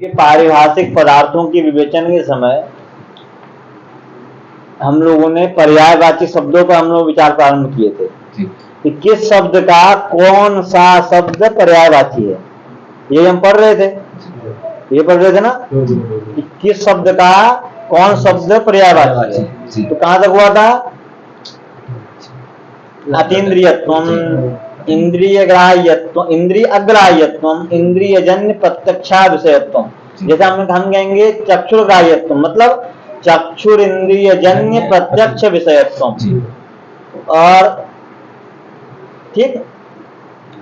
कि पारिभाषिक पदार्थों के विवेचन के समय हम लोगों ने पर्यायवाची शब्दों पर हम लोग विचार प्रारंभ किए थे कि किस शब्द का कौन सा शब्द पर्यायवाची है। ये हम पढ़ रहे थे, ये पढ़ रहे थे ना कि किस शब्द का कौन शब्द पर्यायवाची है। तो कहां तक हुआ था? अतीन्द्रियत्वम, इंद्रिय ग्राह्यत्व, इंद्रिय अग्राह्यत्वम, इंद्रियजन्य प्रत्यक्षा विषयत्वम। जैसे हम कहेंगे चक्षुर ग्राह्यत्व मतलब चक्षुर इंद्रिय जन्य प्रत्यक्ष विषयत्वम, और ठीक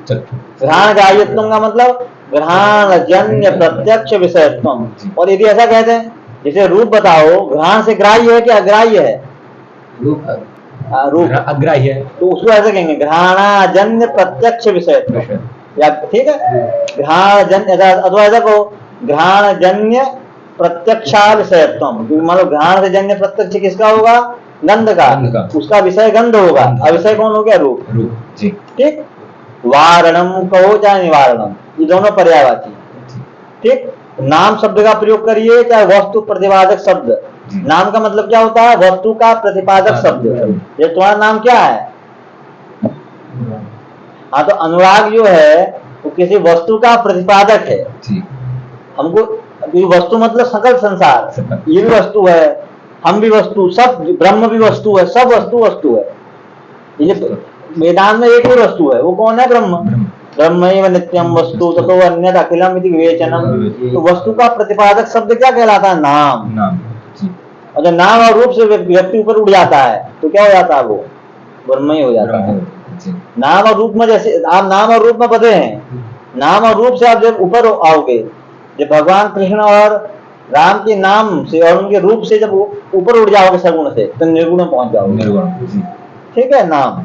घ्राण ग्राह्यत्वम का मतलब घ्राण जन्य प्रत्यक्ष विषयत्वम। और यदि ऐसा कहते हैं जैसे रूप बताओ, घ्राण से ग्राह्य है कि अग्राह्य है? रूप अग्राह्य है, तो उसको ऐसे कहेंगे घ्राणाजन्य प्रत्यक्ष विषयत्व, या ठीक है घ्राण जन्य, अथवा ऐसा कहो घ्राण जन्य प्रत्यक्षा विषयत्व। मतलब घ्राण से जन्य प्रत्यक्ष किसका होगा? गंध का, उसका विषय गंध होगा, अविषय कौन हो गया? रूप। ठीक, वारणम कहो चाहे निवारणम, ये दोनों पर्यायवाची। ठीक, नाम शब्द का प्रयोग करिए चाहे वस्तु प्रतिपादक शब्द। नाम का मतलब क्या होता है? वस्तु का प्रतिपादक शब्द। ये तुम्हारा नाम क्या है? हाँ, तो अनुराग जो है वो किसी वस्तु का प्रतिपादक है। हमको वस्तु मतलब सकल संसार, ये भी वस्तु है, हम भी वस्तु, सब ब्रह्म भी वस्तु है, सब वस्तु वस्तु है। ये वेदांत में एक ही वस्तु है, वो कौन है? ब्रह्म। ब्रह्मैव नित्यम वस्तु ततो अन्यत् अखिलम इति विवेचनम। तो वस्तु का प्रतिपादक शब्द क्या कहलाता है? नाम। और जब नाम और रूप से व्यक्ति ऊपर उठ जाता है तो क्या हो जाता है? वो ब्रह्म ही हो जाता है। नाम और रूप में, जैसे आप नाम और रूप में बधे हैं, नाम और रूप से आप जब ऊपर आओगे, जब भगवान कृष्ण और राम के नाम से और उनके रूप से जब ऊपर उठ जाओगे सगुण से, तो निर्गुण में पहुंच जाओगे। ठीक है, नाम।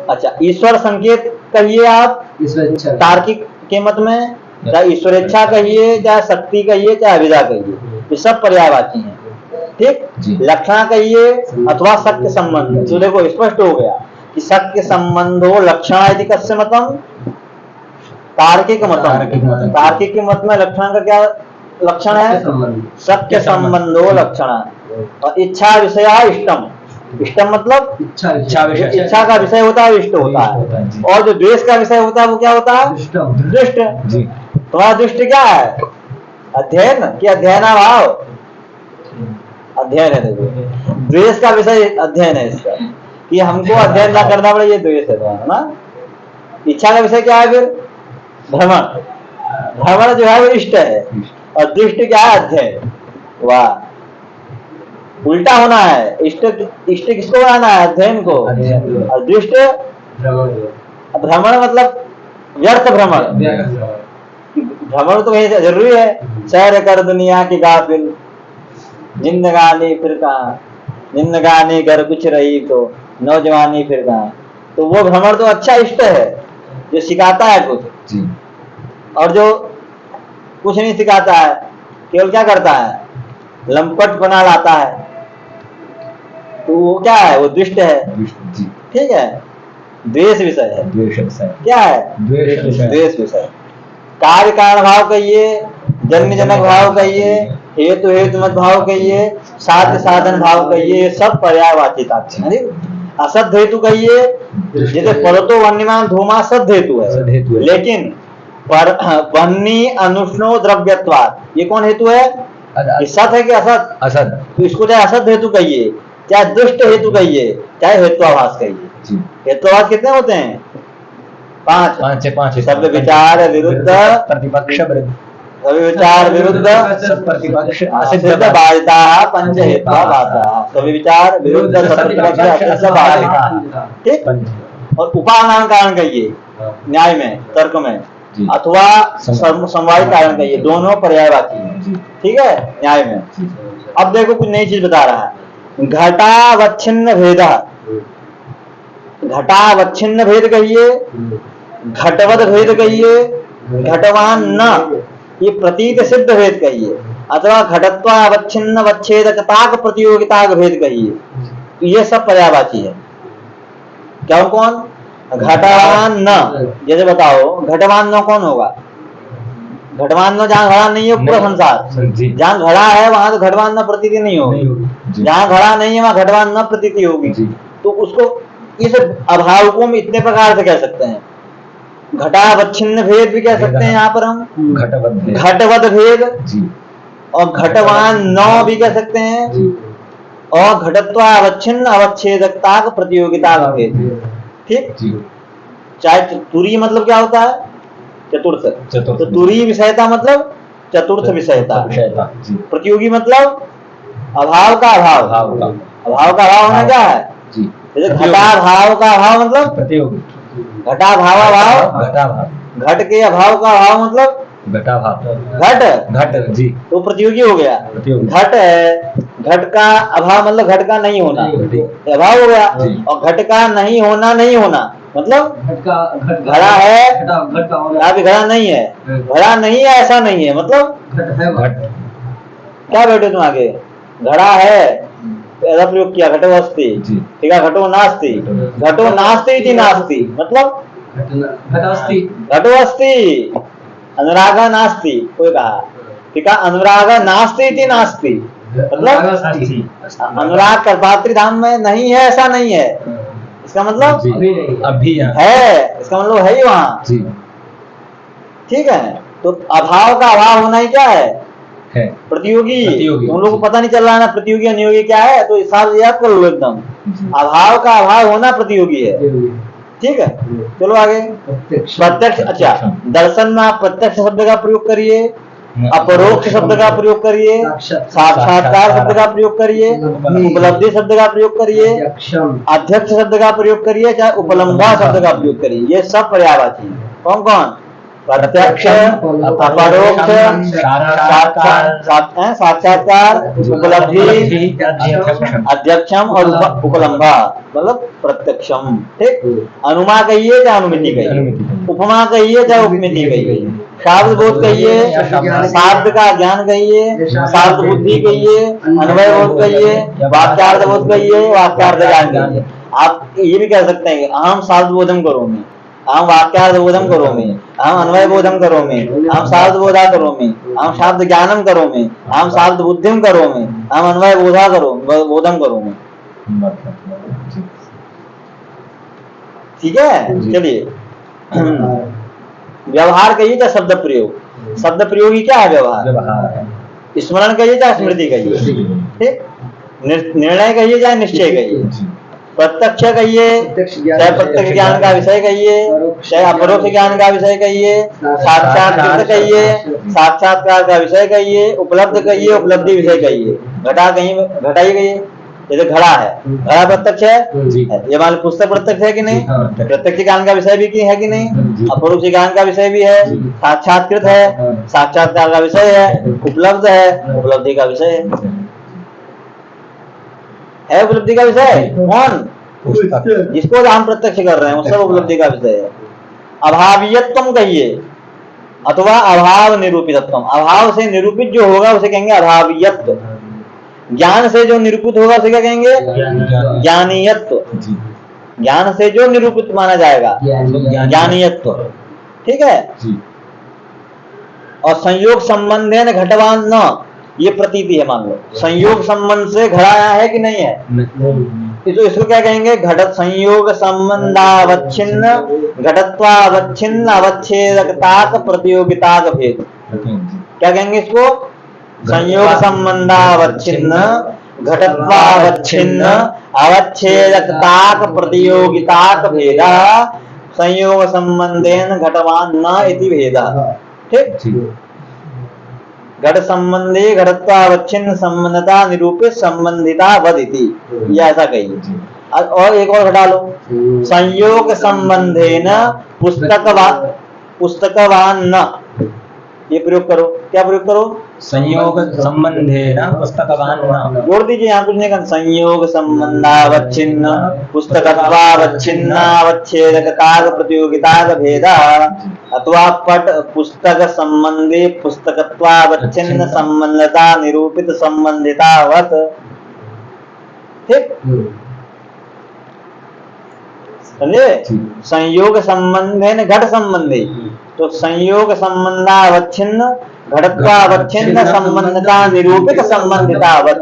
अच्छा, ईश्वर संकेत कहिए आप तार्किक के मत में, चाहे ईश्वरेच्छा कहिए, चाहे शक्ति कहिए, चाहे अभिधा कहिए, ये सब पर्यायवाची हैं। ठीक, लक्षण कहिए अथवा सत्य संबंध। तो देखो स्पष्ट हो गया कि सत्य संबंधो लक्षण यदि कस्य मतम? तार्किक मतम। तार्किक के मत में लक्षण का क्या लक्षण है? सत्य संबंधो लक्षण। और इच्छा विषय इष्टम, इष्टम मतलब इच्छा का विषय होता है, इष्ट होता है। और जो द्वेष का विषय होता है वो क्या होता है? दृष्ट। तुम्हारा दृष्ट क्या है? अध्ययन कि अध्ययनाभाव? अध्ययन है। देखो, द्वेष का विषय अध्ययन है इसका, कि हमको अध्ययन ना करना पड़े, ये द्वेष है ना। इच्छा का विषय क्या है फिर? भ्रमण। भ्रमण जो है वो इष्ट है, और दृष्ट क्या है? अध्ययन। वाह, उल्टा होना है। इष्ट किसको बनाना है? अध्ययन को। और दृष्ट भ्रमण मतलब व्यर्थ भ्रमण। भ्रमण तो कहीं जरूरी है, सैर कर दुनिया की गाफिल, जिंदगानी फिर कहाँ, जिंदगानी घर कुछ रही तो नौजवानी फिर कहाँ। तो वो भ्रमण तो अच्छा इष्ट है जो सिखाता है कुछ, और जो कुछ नहीं सिखाता है, केवल क्या करता है? लंपट बना लाता है, तो वो क्या है? वो दुष्ट है। ठीक है, द्वेष विषय है। क्या है? द्वेष विषय। कार्य कारण भाव कहिए, जन्य जनक भाव कहिए, हेतु हेतु मत भाव कहिए, साध्य साधन भाव कहिए, सब पर्यायवाचिता। असद हेतु कहिए, जैसे परतो वन्यमान धूमा सद हेतु है, लेकिन पर वन्नी अनुष्णो द्रव्यत्वात्, ये कौन हेतु है? सत है कि असत? असत। तो इसको चाहे असद हेतु कहिए, चाहे दुष्ट हेतु कहिए, चाहे हेत्वाभास कहिए। हेत्वाभास कितने होते हैं? पांच। शब्द विचार विरुद्ध प्रतिपक्ष, सभी विचार विरुद्ध प्रतिपक्ष, असिद्ध बाधिता पंच हेत्वाभासा। सभी विचार विरुद्ध प्रतिपक्ष असिद्ध बाधिता। ठीक, और उपादान कारण कहिए न्याय में, तर्क में, अथवा समवायी कारण कहिए, दोनों पर्यायवाची हैं। ठीक है, न्याय में। अब देखो कुछ नई चीज बता रहा है। घटावच्छिन्न भेद, घटावच्छिन्न भेद कहिए, घटवद भेद कहिए, घटवान न, ये प्रतीत सिद्ध भेद कहिए, अथवा घटत्वावच्छिन्न वच्छेदकताक प्रतियोगिताक भेद कहिए। तो ये सब पर्यायवाची है। क्या कौन? घटवान न। जैसे बताओ घटवान न कौन होगा? घटवान न जहाँ घड़ा नहीं है पूरा संसार, जहाँ घड़ा है वहां तो घटवान न प्रतीति नहीं होगी, जहाँ घड़ा नहीं है वहां घटवान न प्रतीति होगी। तो उसको इस अभाव को हम इतने प्रकार से कह सकते हैं। घटावच्छिन्न भेद भी कह सकते हैं यहाँ पर हम, घटवद भेद, और घटवान नौ भी कह सकते हैं, और घटत्वावच्छिन्न अवच्छेदकता प्रतियोगिता का भेद। ठीक, चाहे तुरी मतलब क्या होता है, चतुर्थ, तो तुरी विषयता मतलब चतुर्थ विषयता, प्रतियोगी मतलब अभाव का अभाव, अभाव का अभाव होना क्या है, जैसे घटा भाव का अभाव मतलब प्रतियोगी, घटा भाव अभाव, घट के अभाव का अभाव मतलब घटा भाव, घट जी, तो प्रतियोगी हो गया। घट है, घट का अभाव मतलब घट का नहीं होना, अभाव हो गया, और घट का नहीं होना, नहीं होना मतलब घड़ा है, घड़ा नहीं है, घड़ा नहीं है ऐसा नहीं है, मतलब क्या बैठे तुम आगे, घड़ा है ऐसा प्रयोग किया, घटो अस्ति, ठीक है, घटो नास्ति, घटो नास्ति इति नास्ति मतलब घटो अस्ति, अनुरागा नास्ति, कोई कहा, ठीक है, अनुरागा नास्ति इति नास्ति मतलब अनुराग कर्पात्री धाम में नहीं है ऐसा नहीं है, इसका मतलब अभी है, इसका मतलब है ही वहां। ठीक है, तो अभाव का अभाव होना ही क्या है, प्रतियोगी। उन लोगों को पता नहीं चल रहा है ना प्रतियोगी अनियोगी क्या है, तो हिसाब से याद कर लो एकदम, अभाव का अभाव होना प्रतियोगी है। ठीक है, चलो आगे। प्रत्यक्ष, अच्छा दर्शन में आप प्रत्यक्ष शब्द का प्रयोग करिए, अपरोक्ष शब्द का प्रयोग करिए, साक्षात्कार शब्द का प्रयोग करिए, उपलब्धि शब्द का प्रयोग करिए, अध्यक्ष शब्द का प्रयोग करिए, चाहे उपलम्बा शब्द का प्रयोग करिए, ये सब पर्यायवाची। कौन कौन, प्रत्यक्ष, अपरोक्ष, साक्षात्कार, उपलब्धि, अध्यक्षम और उपलम्बा मतलब प्रत्यक्षम। ठीक, अनुमा कहिए चाहे अनुमिति कहिए, उपमा कहिए चाहे उपमिति कहिए, शाब्द बोध कहिए, शाब्द का ज्ञान कहिए, शाब्द बुद्धि कहिए, अन्वय बोध कहिए, वाक्यार्थ बोध कहिए, वाक्यार्थ ज्ञान कहिए। आप ये भी कह सकते हैं अहम शाब्द बोधम करोमि, अहम वाक्यार्थ बोधम करोमि, अहम अन्वय बोधम करोमि, अहम शाब्द बोधा करोमि, अहम शाब्द ज्ञानम करोमि, अहम शाब्द बुद्धिम करोमि, अहम अन्वय बोधा बोधम करोमि। ठीक है, चलिए व्यवहार कहिए चाहे शब्द प्रयोग, शब्द प्रयोगी क्या है व्यवहार, स्मरण कहिए चाहे स्मृति कहिए, ठीक, निर्णय कहिए चाहे निश्चय कहिए, प्रत्यक्ष कहिए चाहे प्रत्यक्ष ज्ञान का विषय कहिए, चाहे अपरोक्ष ज्ञान का विषय कहिए, साक्षात्कार कहिए, साक्षात्कार का विषय कहिए, उपलब्ध कहिए, उपलब्धि विषय कहिए, घटा कहीं घटा ही कहिए। जैसे घड़ा है, घड़ा प्रत्यक्ष है, ये मान पुस्तक प्रत्यक्ष है कि नहीं, प्रत्यक्ष ज्ञान का विषय भी है कि नहीं, अपरोक्ष ज्ञान का विषय भी है, साक्षात्कृत है, साक्षात्कार का विषय है, उपलब्ध है, उपलब्धि का विषय है उपलब्धि का विषय कौन, जिसको हम प्रत्यक्ष कर रहे हैं वो सब उपलब्धि का विषय है। अभावियत्वम कहिए अथवा अभाव निरूपितत्वम, अभाव से निरूपित जो होगा उसे कहेंगे अभावियत्व, ज्ञान से जो निरूपित होगा उसे क्या कहेंगे ज्ञानीयत्व, ज्ञान से जो निरूपित माना जाएगा ज्ञानीयत्व। ठीक है, और संयोग संबंध है न घटवान न, ये प्रतीति है, मान लो संयोग संबंध से घड़ा आया है कि नहीं है, तो इसको क्या कहेंगे घटत संयोग संबंधावच्छिन्न घटत्वावच्छिन्न अवच्छेदकताक प्रतियोगिताक भेद। क्या कहेंगे इसको, संयोग संबंधावच्छिन्न घटत्वावच्छिन्न अवच्छेदकताक प्रतियोगिताक भेद, संयोग संबंधेन घटवान न इति भेद। ठीक, घट संबंधी घटत्वावच्छिन्न संबंधता निरूपित संबंधिता वदिति, ये ऐसा कहिए। और एक और घटा लो, संयोग संबंधेन पुस्तकवान न, ये प्रयोग करो, क्या प्रयोग करो, संयोग संबंधेन पुस्तकवान न, जोड़ दीजिए यहाँ कुछ नहीं करना, संयोग संबंधावच्छिन्न पुस्तकत्वावच्छिन्न अवच्छेदकताक प्रतियोगिताक भेद अथवा पट पुस्तक संबंधी पुस्तकत्वावच्छिन्न संबंधता निरूपित संबंधितावत। ठीक, समझे, संयोग संबंधी घट संबंधी, तो संयोग संबंधावच्छिन्न घटत्वावच्छिन्न संबंधता निरूपित संबंधितावत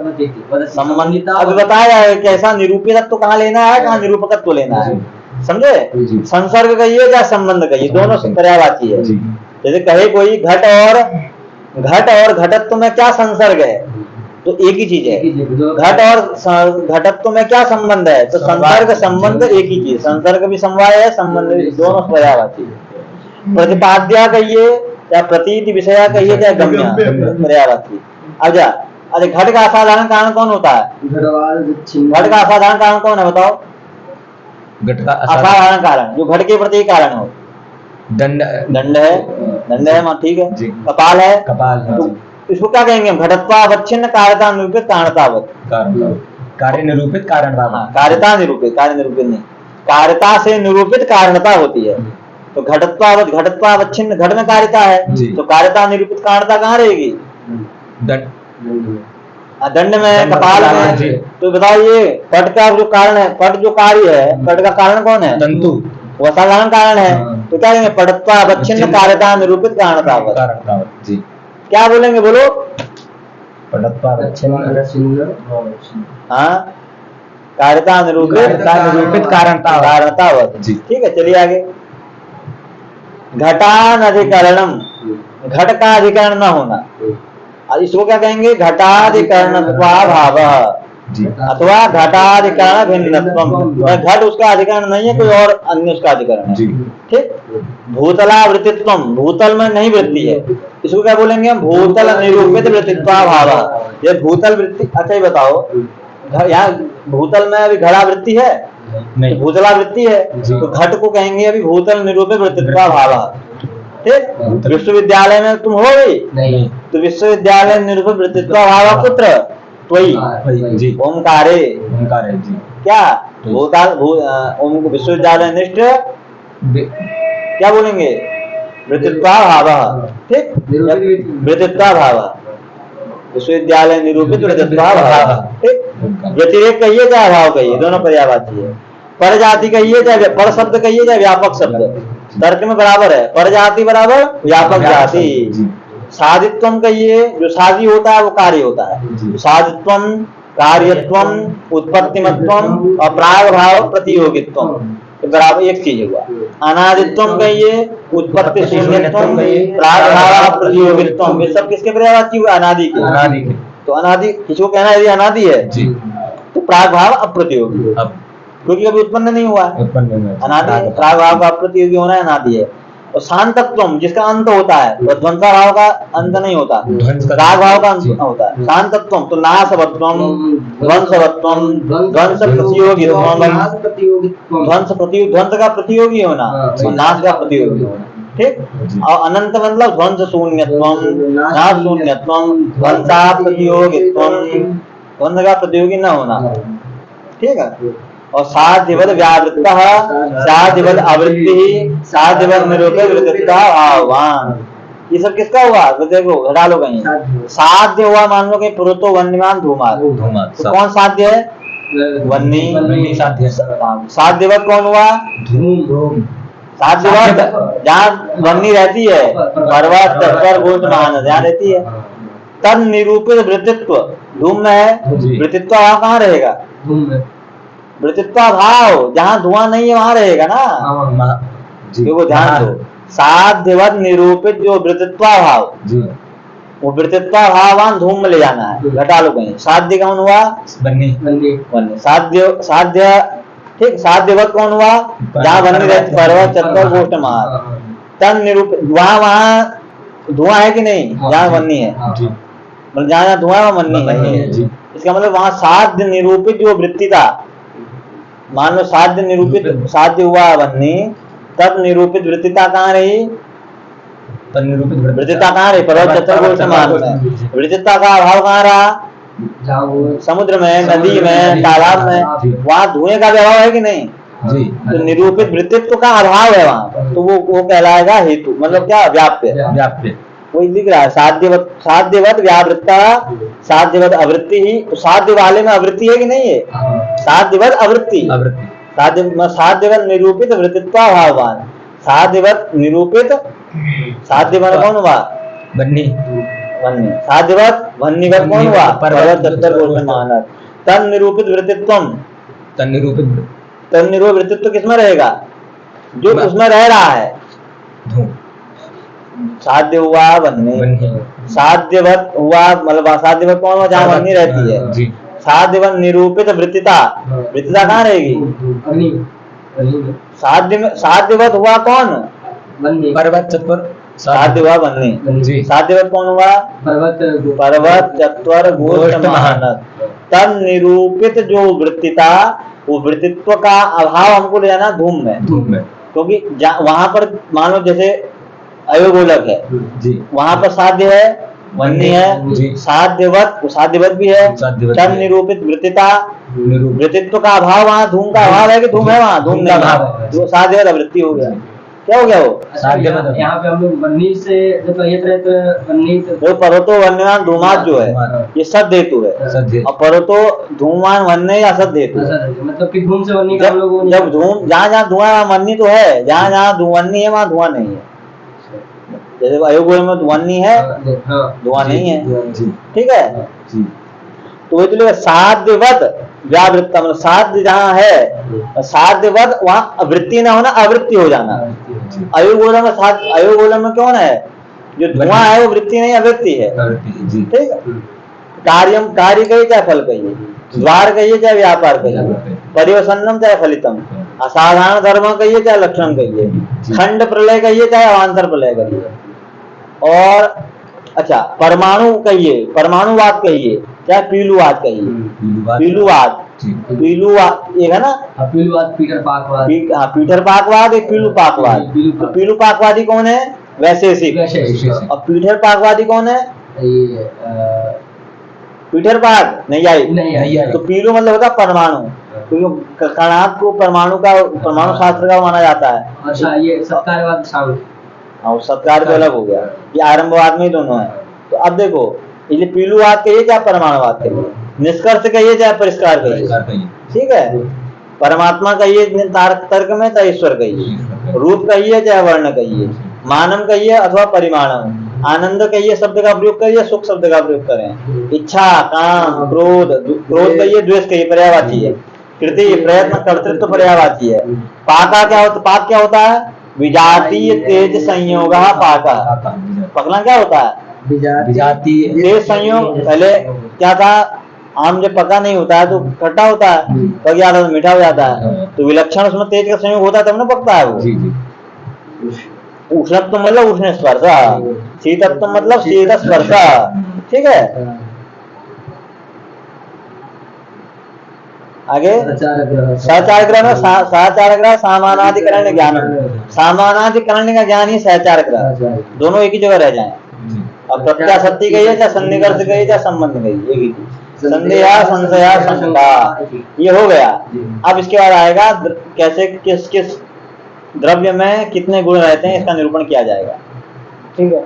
संबंधित। अब बताया है कैसा निरूपितत्व कहाँ लेना है, कहाँ निरूपकत्व लेना है, समझे। संसर्ग कहिए या संबंध कहिए, दोनों पर्यायवाची है। जैसे कहे कोई घट और घटत्व में क्या संसर्ग है, तो एक ही चीज है। घट और घटत्व में क्या संबंध है, तो संसर्ग संबंध एक ही चीज, संसर्ग भी समवाय है, संबंध भी, दोनों पर्यायवाची है। प्रतिपाद्या कहिए या प्रतीति विषया कहिए या गम्य, पर्यायवाची। अब जा, अरे घट का असाधारण कारण कौन होता है, घट का असाधारण कारण कौन है बताओ, घट का असाधारण कारण जो घट के प्रति कारण हो। दंड दंड है, ठीक है। कपाल है, तो इसको क्या कहेंगे, घटत्वावच्छिन्न कार्यता निरूपित कारणतावत, कार्य निरूपित कारणतावत, कार्यता निरूपित, कार्य निरूपित नहीं, कार्यता से निरूपित कारणता होती है। तो घटत्वावच्छिन्न घट में कार्यता है, तो कार्यता निरूपित कारणता कहाँ रहेगी, दंड में, कपाल में। तो बताओ ये पट का जो कारण है, पट जो कार्य है, पट का कारण कौन है, तंतु, वो असाधारण कारण है। तो क्या कहेंगे, पटत्वावच्छिन्न कार्यता निरूपित कारणतावत। क्या बोलेंगे बोलो, हाँ, कार्यता निरूपित कारणतावत। ठीक है, चलिए आगे। घटानधिकरणम, घट का अधिकरण न होना, इसको क्या कहेंगे, घटाधिकरणत्वाभाव अथवा घटाधिकरण भिन्नत्वम। घट उसका अधिकरण नहीं है, कोई और अन्य उसका अधिकरण है। ठीक। भूतलावृत्तित्वम, भूतल में नहीं वृत्ति है, इसको क्या बोलेंगे, भूतल निरूपित वृत्तित्वाभाव। ये भूतल वृत्ति, अच्छा ये बताओ, यहाँ भूतल में अभी घड़ावृत्ति है नहीं, तो भूतलावृत्ति है, तो घट को कहेंगे अभी भूतल निरूपित वृत्तित्वाभाव। ठीक। विश्वविद्यालय में तुम हो गई नहीं, तो विश्वविद्यालय निरूपित वृत्तित्वाभाव पुत्र त्वयि ओंकारे, क्या विश्वविद्यालय निष्ठ क्या बोलेंगे, वृत्तित्वाभाव। ठीक, वृत्तित्वाभाव, विश्वविद्यालय निरूपित वृत्तित्वाभाव। ठीक। व्यतिरेक कहिए चाहे अभाव कहिए, दोनों पर्यायवाची है। पर जाति कहिए चाहे, पर शब्द कहिए चाहे व्यापक शब्द, तर्क में बराबर है, पर जाति बराबर व्यापक जाति। साधित्वम कहिए, जो साधी होता है वो कार्य होता है, साधित्वम, कार्यत्वम, उत्पत्तिमत्वम और प्राग भाव प्रतियोगित्वम, तो बराबर एक चीज हुआ। अनादित्वम कहिए, उत्पत्ति शून्यत्वम, प्राग भाव प्रतियोगित्वम, ये सब किसके पर्यायवाची हुआ, अनादि के। तो अनादि किसको कहना है, यदि अनादि है तो प्राग भाव अप्रतियोगी, क्योंकि कभी उत्पन्न नहीं हुआ, अनादि। प्राग भाव का अप्रतियोगी होना अनादि है। और शांतत्वम, जिसका अंत होता है, वो ध्वंसा भाव का अंत नहीं होता, राग भाव का अंत होता है। शांतत्वम तो नाशवत्वम, ध्वंसवत्वम, ध्वंस प्रतियोगित्वम, ध्वंस का प्रतियोगी होना और नाश का प्रतियोगी होना। ठीक। और अनंत मतलब ध्वंस शून्यत्वम, नाश शून्यत्वम, ध्वंसा प्रतियोगित्वम, ध्वंस का प्रतियोगी न होना। ठीक है। और साध्यवद व्यावृत्तः, साध्यवद आवृत्ति, साध्यवद निरूपित वृत्तित्वाभावान, ये सब किसका हुआ, तो देखो हटा लो कहीं। साध्य हुआ, मान लो कहीं पुरुतो वन्यमान धूमार, तो कौन साध्य है, वन्नी साध्य। साध्यवद कौन हुआ, साध्यवद जहाँ वन्नी रहती है, पर्वत तत्पर गोट महान जहाँ रहती है। तद निरूपित वृत्तित्व धूम में है, वृत्तित्व कहाँ रहेगा, वृत्तित्वा भाव, जहाँ धुआं नहीं है वहां रहेगा ना, देखो ध्यान दो। साध्यवद निरूपित जो वृत्तित्वा भाव, वो वृत्तित्वा भावान धूम में ले जाना है, घटा लो कहीं। साध्य कौन हुआ, वन्य। साध्य ठीक। साध्यवद कौन हुआ, जहाँ वन्य रहती, पर्वत चत्वर गोष्ठ महार। तन निरूपित, वहां धुआं है कि नहीं, जहाँ वन्य है, मतलब जहाँ धुआं है वहां वन्य है। इसका मतलब वहां साध्य निरूपित जो वृत्ति था, मान लो साध्य निरूपित, साध्य हुआ वन्नी, तब निरूपित वृत्तिता कहाँ रही, वृत्तिता कहाँ रही, पर्वत चतुर्भुज समान में। वृत्तिता का अभाव कहाँ रहा, समुद्र में, नदी में, तालाब में, वहाँ धुएं का भी अभाव है कि नहीं, तो निरूपित वृत्तित्व का अभाव है वहाँ पर, तो वो कहलाएगा हेतु, मतलब क्या, व्याप्य। वही दिख रहा है, साध्यवत व्यावृत्ता, साध्यवत अवृत्ति ही, तो साध्य वाले में अवृत्ति है कि नहीं है, साध्यवत अवृत्ति, साध्यवत निरूपित वृत्तित्वाभावान, साध्यवत निरूपित, साध्य बन कौन हुआ? बन्नी, वन्य। साध्यवत वन्यवत कौन हुआ? पर्वत चतर गोचर मानस। तन निरूपित वृत्तित्वम, तन निरूपित, तन निरूपित वृत्तित्व किसमें रहेगा? जो उसमें रह रहा है। धूम, साध्य हुआ वन्य, बन्नी, साध्यवत हुआ मतलब साध्यवत कौन हुआ? जहाँ वन्य रहती है। जी, साध्यवत निरूपित वृत्तिता, वृत्तिता कहाँ रहेगी? साध्य में साध्यवत हुआ कौन? पर्वत चतुर, साध्य हुआ वन्य। जी, साध्यवत कौन हुआ? पर्वत चत्वर गोष्ठ महानस। तन निरूपित जो वृत्तिता, वो वृत्तित्व का अभाव हमको ले जाना धूम में, धूम में, क्योंकि वहां पर मान लो जैसे अयोगोलक है, जी, वहां पर साध्य है वन्य है, जी, साध्यवत वो साध्यवत भी है। साध्यवत तन भी है। निरूपित वृत्तिता, निरूपित, वृत्तित्व का अभाव, वहां धूम का अभाव है कि धूम है? वहां धूम धूम का नहीं अभाव है, है। जो साध्यवत अवृत्ति हो गया। क्या हो गया वो? यहाँ पे हम लोग वन्नी से जब ये रहे तो वन्नी तो वो पर्वतो वन्यमान धूमात जो है ये सद हेतु है, सद्य, और पर्वतो धूमान वन्य या सद हेतु है। ऐसा है, मतलब कि धूम से वन्नी का हम लोग जब धूम जहाँ जहाँ धुआं वहाँ वन्य तो है, जहाँ जहाँ वन्य है वहाँ धुआं नहीं है। जैसे अयोगोल में वन्य है, धुआं नहीं है, जी, ठीक है। जी, तो वही तो लेगा साध्यवत व्यावृत्ता, मतलब साध्य जहाँ है साध्यवत वहाँ वृत्ति ना होना, अवृत्ति हो जाना। अयोगोलम में साध्य, अयोगोलम में कौन है? जो धुआं है वो वृत्ति नहीं अवृत्ति है, जी, ठीक है। कार्यम, कार्य कहिए चाहे फल कहिए, द्वार कहिए चाहे व्यापार कहिए, परिवसन्नम चाहे फलितम, असाधारण धर्म कहिए चाहे लक्षण कहिए, खंड प्रलय कहिए चाहे अवान्तर प्रलय कहिए, और अच्छा परमाणु कहिए, परमाणुवाद कहिए चाहे पीलुवाद कहिए, पीलुवाद, पीलुवाद एक है ना, पीटर पाकवाद, हाँ पीटर पाकवाद, एक पीलू पाकवाद। तो पीलू पाकवादी कौन है? वैशेषिक। और पीटर पाकवादी कौन है? ये पीटर पाक नहीं आई। नहीं तो पीलू मतलब होता है परमाणु, क्योंकि कणाद को परमाणु का, परमाणु शास्त्र का माना जाता है। अच्छा, ये सत्कारवाद शामिल, हाँ सत्कार तो अलग हो गया, ये आरंभवाद में ही दोनों है। तो अब देखो ये पीलुवाद कहिए चाहे परमाणुवाद कहिए, निष्कर्ष कहिए चाहे परिष्कार कहिए, ठीक है। परमात्मा कहिए तर्क में चाहे ईश्वर कहिए, रूप कहिए चाहे वर्ण कहिए, मानम कहिए अथवा परिमाणम, आनंद कहिए शब्द का प्रयोग करिए, सुख शब्द का प्रयोग करें, इच्छा, काम, क्रोध, क्रोध कहिए, द्वेष कहिए, पर्यायवाची है। कृति, प्रयत्न, कर्तृत्व पर्यायवाची है। पाका क्या होता? पाक क्या होता है? विजातीय तेज संयोग पाका। पकना क्या होता है? विजातीय तेज संयोग। पहले क्या था? आम जब पका नहीं होता है तो खट्टा होता है, पक जाता है तो मीठा हो जाता है। तो विलक्षण उसमें तेज का संयोग होता है तब ना पकता है वो। जी, जी, उष्णत्व मतलब उष्ण स्पर्श, शीतत्व मतलब शीत स्पर्श, ठीक है। आगे सहचारग्रह में सहचारग्रह सामानाधिकरण ज्ञान, सामानाधिकरण का ज्ञान ही सहचारग्रह, दोनों एक ही जगह रह जाए। अब प्रत्याशक्ति कहिए चाहे सन्निकर्ष कहिए चाहे संबंध कहिए, एक ही चीज। संदेहा, संशया, शंका, ये हो गया। अब इसके बाद आएगा कैसे किस किस द्रव्य में कितने गुण रहते हैं, इसका निरूपण किया जाएगा, ठीक है।